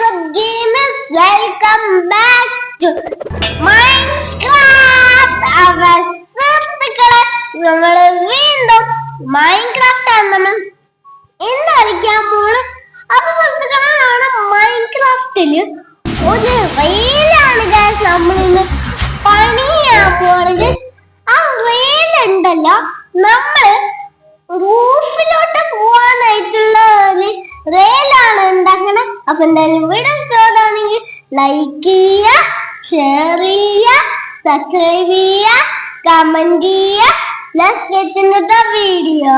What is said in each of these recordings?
gamers, welcome back to Minecraft. നമ്മള് വീണ്ടും Minecraft ആണ് നമ്മൾ ഇന്ന് കളിക്കാൻ പോകുന്നത്. അപ്പൊ സുഹൃത്തുക്കളാണ് മൈൻക്രാഫ്റ്റില് ഒരു റെയിലാണ് ഗൈസ് നമ്മൾ ഇന്ന് പണിയാൻ പോണത്. ആ റെയിൽ ഉണ്ടല്ലോ, നമ്മള് റൂഫിലോട്ട് പോവാനായിട്ടുള്ള ഒരു റെയിലാണ് ഉണ്ടാക്കണേ. അപ്പൊ എന്തായാലും വീഡിയോ ഇഷ്ടമാണെങ്കിൽ ലൈക്ക് ചെയ്യുക, ഷെയർ ചെയ്യുക, സബ്സ്ക്രൈബ് ചെയ്യുക, കമന്റ് ചെയ്യുക. Let's get into the video.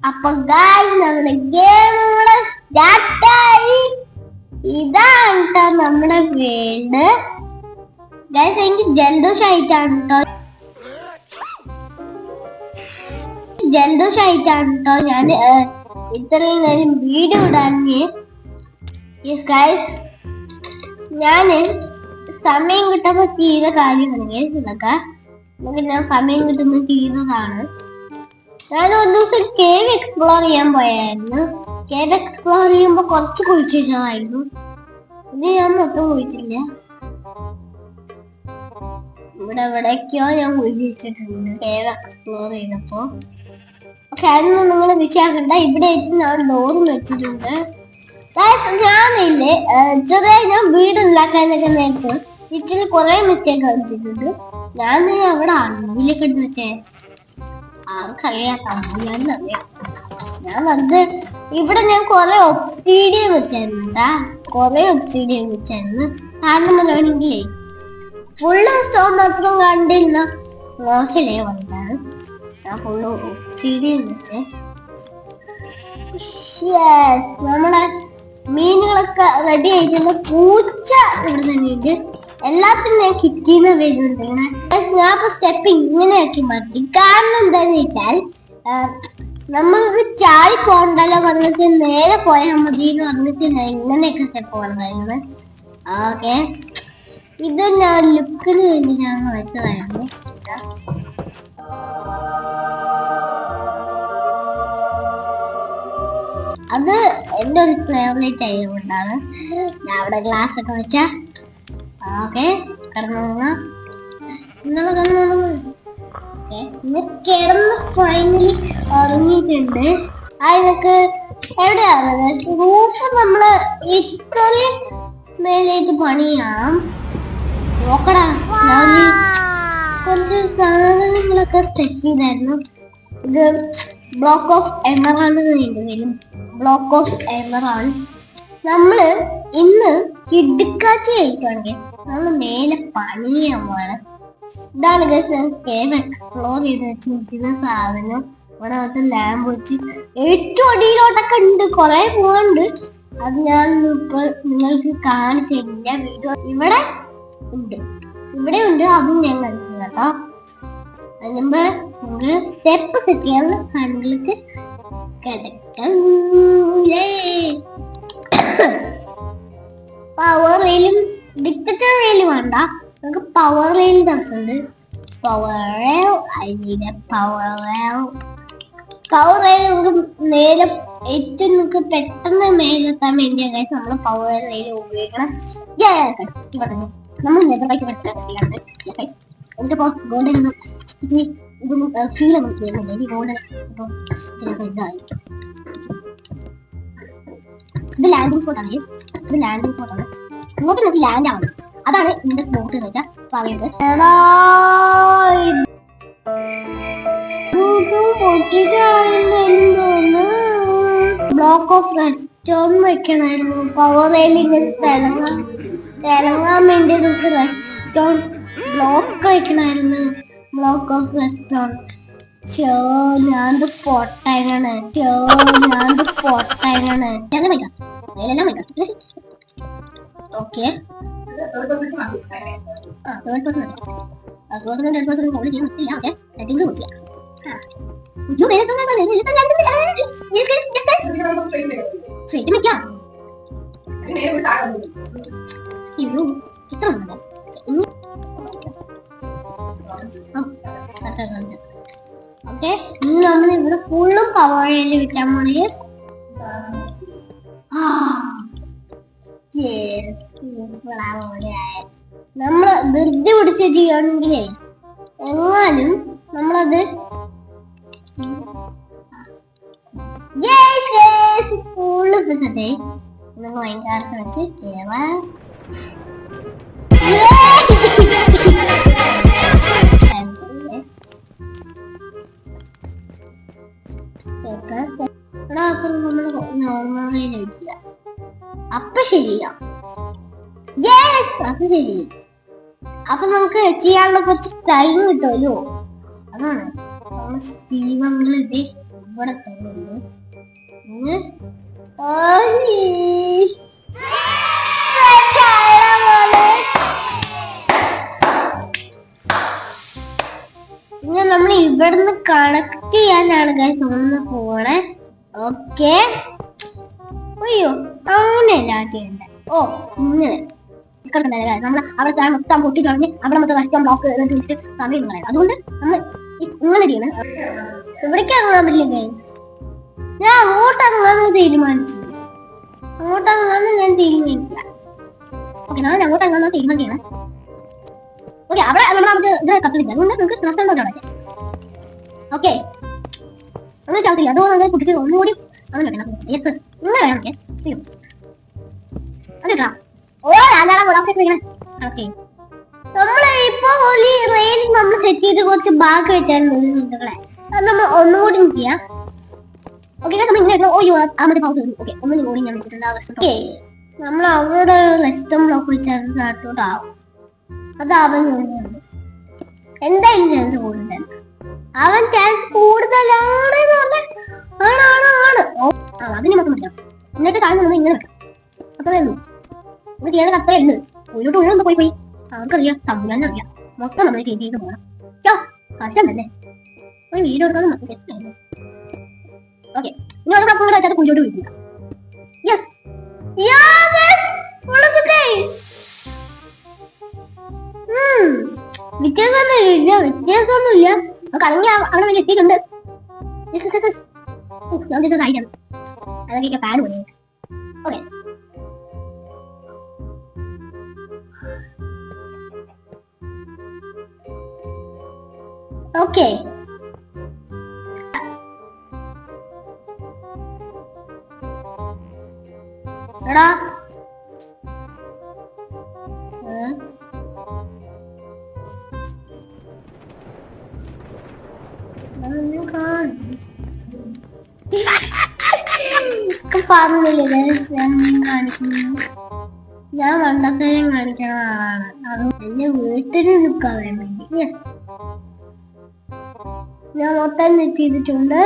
അപ്പൊ ഗൈസ് നമ്മുടെ ഗെയിം ഇവിടെ സ്റ്റാർട്ടായി. ഇതാണ് കേട്ടോ നമ്മുടെ വീട്. ഗൈസ് എനിക്ക് ജലദോഷമായിട്ടാണ് കേട്ടോ ഞാൻ ഇത്രയും നേരം വീഡിയോ ഇടാഞ്ഞ്. ഞാന് സമയം കിട്ടുമ്പോ ചെയ്ത കാര്യമാണ് ഇതൊക്കെ. ഞാൻ സമയം കിട്ടുമ്പോ ചെയ്യുന്നതാണ്. ഞാൻ ഒരു ദിവസം കേവ് എക്സ്പ്ലോർ ചെയ്യാൻ പോയായിരുന്നു. കേവ് എക്സ്പ്ലോർ ചെയ്യുമ്പോ കുറച്ച് കുഴിച്ചിട്ടായിരുന്നു. ഇത് ഞാൻ മൊത്തം കുഴിച്ചില്ല. ഇവിടെ എവിടേക്കോ ഞാൻ കുഴിച്ചിട്ടുണ്ട് കേവ് എക്സ്പ്ലോർ ചെയ്തപ്പോ. കാരണം നിങ്ങൾ വിഷയാക്കണ്ട, ഇവിടെ ഞാൻ ഡോറും വെച്ചിട്ടുണ്ട്. ഞാനില്ലേ ചെറിയ ഞാൻ വീടുണ്ടാക്കാനൊക്കെ നേരത്തെ ഇച്ചിരി കുറെ മിസ്റ്റേക്ക് കളിച്ചിട്ടുണ്ട്. ഞാൻ അവിടെ അണവിലൊക്കെ എടുത്ത് വെച്ചേ ആർക്കറിയാം. ഞാൻ വെറുതെ ഇവിടെ ഞാൻ കുറെ ഒബ്സീഡിയൻ വെച്ചായിരുന്നു. കാരണം പറയുകയാണെങ്കിലേ ഫുള്ള് സ്റ്റോൺ മാത്രം കണ്ടിരുന്ന മോശമല്ലേ വന്നതാണ്. ഞാൻ ഫുള്ള് ഒബ്സീഡിയൻ വെച്ചേ. നമ്മുടെ മീനുകളൊക്കെ റെഡി ആയിട്ടുണ്ട്. പൂച്ച ഇവിടെ തന്നെയുണ്ട്. എല്ലാത്തിനും ഞാൻ കിട്ടിയെന്ന് വരുന്നുണ്ട്. ഞാൻ ഇപ്പൊ സ്റ്റെപ്പ് ഇങ്ങനെ ആക്കി മാറ്റി. കാരണം എന്താന്ന് വെച്ചാൽ നമ്മൾക്ക് ചാടി പോകണ്ടല്ലോ പറഞ്ഞിട്ട് നേരെ പോയാൽ മതി എന്ന് പറഞ്ഞിട്ട് ഞാൻ ഇങ്ങനെയൊക്കെ സ്റ്റെപ്പ് കൊണ്ടായിരുന്നു. ഓക്കെ, ഇത് ഞാൻ ലുക്കിന് വേണ്ടി ഞാൻ വെച്ചതായിരുന്നു. അത് എന്റെ ഒരു ഫേവറേറ്റ് ആയതുകൊണ്ടാണ് ഞാൻ അവിടെ ഗ്ലാസ് ഒക്കെ വെച്ച. ഓക്കെ, കിടന്ന് ഫൈനലി ഉറങ്ങിയിട്ടുണ്ട്. അതിനൊക്കെ എവിടെയാണ് റൂഫ് നമ്മള് ഇത്രയും മേലേക്ക് പണിയാം. നോക്കടാ, ഞാൻ കുറച്ച് സാധനങ്ങളൊക്കെ സെറ്റ് ചെയ്തായിരുന്നു. ഇത് ബ്ലോക്ക് ഓഫ് എമറാൾഡ് വരും. ബ്ലോക്ക് ഓഫ് എമറാൾഡ് നമ്മള് ഇന്ന് കിടുക്കാച്ചി ആയിട്ടാണെങ്കിൽ നമ്മള് മേലെ പണിയാൻ പോകണം. ഇതാണ് കേവ് എക്സ്പ്ലോർ ചെയ്ത് വെച്ചിരിക്കുന്ന സാധനം. ഇവിടെ മൊത്തം ലാമ്പ് വെച്ച് ഏറ്റവും അടിയിലോട്ടൊക്കെ ഉണ്ട്, കുറെ പോകാനുണ്ട്. അത് ഞാൻ ഇപ്പൊ നിങ്ങൾക്ക് കാണിച്ചു തരില്ല. വീഡിയോ ഇവിടെ ഉണ്ട്, അതും ഞാൻ കളിച്ചു കേട്ടോ. അതിനുമ്പ് നമുക്ക് സ്റ്റെപ്പ് കിട്ടിയാൽ കണ്ണുകൾക്ക് കിടക്കാം. പവർ റെയിലും ഡിക്റ്റർ റെയിലും വേണ്ട, നമുക്ക് പവർ റെയിൽ തട്ടുണ്ട്. പവർ റെയിൽ നമുക്ക് നേരെ ഏറ്റവും നമുക്ക് പെട്ടെന്ന് മേലെത്താൻ വേണ്ടിയാണ് നമ്മൾ പവർ റെയിൽ ഉപയോഗിക്കണം. നമ്മൾ നെതറായിട്ട് പെട്ടെന്ന് എനിക്കിപ്പോ ഗോൾഡൻ ഇതൊന്നും ഫീൽ നമുക്ക് ചെയ്യുന്നില്ല. ഈ ഗോൾഡൻ ഇപ്പൊ ചിലപ്പോൾ ഇതായി. ഇത് ലാൻഡിങ് സ്പോട്ടാണ്. ഇങ്ങോട്ട് നമുക്ക് ലാൻഡ് ആവണം. അതാണ് ഇതിന്റെ സ്പോട്ട് എന്ന് വെച്ചാൽ പറയുന്നത്. ബ്ലോക്ക് ഓഫ് റെസ്റ്റോൺ വെക്കണമായിരുന്നു. പവർ റെയിലിംഗ് തിളങ്ങാൻ വേണ്ടി നമുക്ക് റെസ്റ്റോൺ ബ്ലോക്ക് വെക്കണമായിരുന്നു. ബ്ലോക്ക് ഓഫ് റെസ്റ്റോൺ. ഞാൻ പൊട്ടനാണ്. ഓക്കെ, നമ്മൾ ഇവിടെ ഫുള്ളും പവർ റെയിൽ വിൽക്കാൻ പോണേ. നമ്മള് ധൃതി പിടിച്ച് ചെയ്യുകയാണെങ്കിലേ എങ്ങാനും നമ്മളത് ഭയങ്കര വെച്ച് കേറാം. നമ്മള് നോർമലായി കഴിക്കില്ല. അപ്പൊ ശരിയാ. അപ്പൊ ശരി. അപ്പൊ നമുക്ക് ചെയ്യാനുള്ള കുറച്ച് ടൈം കിട്ടുമല്ലോ. അതാണ് നമ്മള് സ്റ്റീവങ്ങൾ ഇത് ഇവിടെ തരുന്നുണ്ട്. പിന്നെ നമ്മൾ ഇവിടുന്ന് കണക്ട് ചെയ്യാനാണ് ഗൈസ് ഒന്ന് പോണേ. ഓക്കെ. അയ്യോ അങ്ങനെയല്ല ചെയ്യണ്ടേ. ഓ ഇങ്ങനെ നമ്മൾ അവിടെ മൊത്തം പൊട്ടി കളഞ്ഞ് അവിടെ മൊത്തം കഷ്ടം ബ്ലോക്ക് വെച്ചിട്ട് സമയം കളയാം. അതുകൊണ്ട് നമ്മൾ ഇങ്ങനെ ചെയ്യണം. ഇവിടേക്ക് ഇറങ്ങാൻ പറ്റില്ല ഗൈസ്. ഞാൻ അങ്ങോട്ടിറങ്ങാന്ന് തീരുമാനിച്ചു. അങ്ങോട്ടിറങ്ങാന്ന് ഞാൻ തീരുമാനിക്കില്ല. ഓക്കെ ഞാൻ അങ്ങോട്ടിറങ്ങാന്ന് തീരുമാനിക്കണം. ഓക്കെ അവിടെ നമുക്ക് ഇത് കത്തില്ല. അതുകൊണ്ട് നമുക്ക് നഷ്ടം ചടക്കാം. ഓക്കെ അങ്ങനെ ചവിട്ടില്ല. അതുകൊണ്ട് അങ്ങനെ കുട്ടിച്ച് ഒന്നുകൂടി അങ്ങനെ വെക്കണം. യെസ് ഇങ്ങനെ വേണം. ഓക്കെ അതെടാ നമ്മള് ഇപ്പൊ ഈ റെയിൽ നമ്മൾ സെറ്റ് ചെയ്ത് കുറച്ച് ബാക്കി വെച്ചായിരുന്നു സുഹൃത്തുക്കളെ. അത് നമ്മൾ ഒന്നുകൂടി ചെയ്യാം. ഓക്കെ നമ്മൾ ഇങ്ങനെ ഓയോ ആ മതി പൗസ്. ഓക്കെ ഒന്നും കൂടി ഞാൻ വെച്ചിട്ടുണ്ട്. ഓക്കെ നമ്മൾ അവരുടെ റെസ്റ്റം ബ്ലോക്ക് വെച്ചാൽ നാട്ടിലോട്ടാവും. അതാവൻ എന്തായാലും ചാൻസ് കൂടുതൽ. അവൻ ചാൻസ് കൂടുതലാണ്. അതിന് നമുക്ക് പറ്റാം. എന്നിട്ട് കാര്യം നമ്മൾ ഇങ്ങനെ വെക്കാം. അപ്പൊ ഇത് ചെയ്യണ കത്തല്ല. ഉള്ളോട്ട് ഉള്ളൊന്ന് പോയി അവർക്കറിയാം. തമ്മിലറിയാം. മൊത്തം നമ്മൾ ചേഞ്ച് ചെയ്ത് പോകണം. കഷ്ടം തന്നെ. ഒരു വീഡിയോ എടുക്കാനും ഓക്കെ ഇനി അത് കൂടെ വെച്ചാൽ കുഴിയോട്ട് വിളിക്കുക. യെസ് വ്യത്യാസമൊന്നുമില്ല. കറങ്ങി അവിടെ വേണ്ടി എത്തിയിട്ടുണ്ട്. ഞാൻ ഇത് കഴിക്കണം. അതൊക്കെ പാൻ പോയി. ഓക്കെ ഓക്കെ എടാ പറഞ്ഞില്ലേ കാണിക്കുന്നു. ഞാൻ പണ്ടത്തേയും കാണിക്കണ ആളാണ്. അത് എന്റെ വീട്ടിൽ നിൽക്കാൻ വേണ്ടി ഞാൻ മൊത്തം സെറ്റ് ചെയ്തിട്ടുണ്ട്.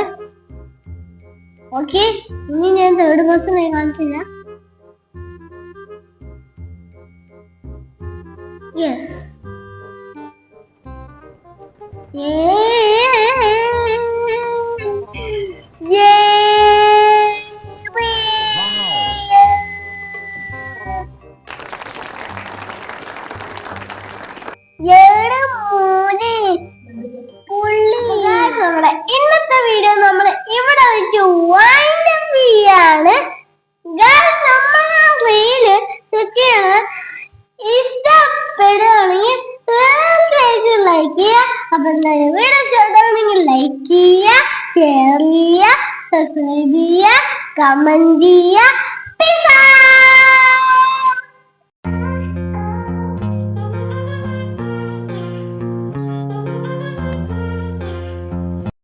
ഓക്കെ ഇനി ഞാൻ തേർഡ് പേഴ്സൺ കാണിച്ചില്ല. യെസ് ഇന്നത്തെ വീഡിയോ നമ്മൾ ഇവിടെ വെച്ച് വൈൻഡ് അപ്പ് ചെയ്യാണ്. റീല് ഇഷ്ടപ്പെടുകയാണെങ്കിൽ ലൈക്ക് ചെയ്യുക. അപ്പൊ വീഡിയോ ഇഷ്ടപ്പെടുകയാണെങ്കിൽ ലൈക്ക് ചെയ്യുക, ഷെയർ ചെയ്യുക, സബ്സ്ക്രൈബ് ചെയ്യുക, കമന്റ് ചെയ്യുക.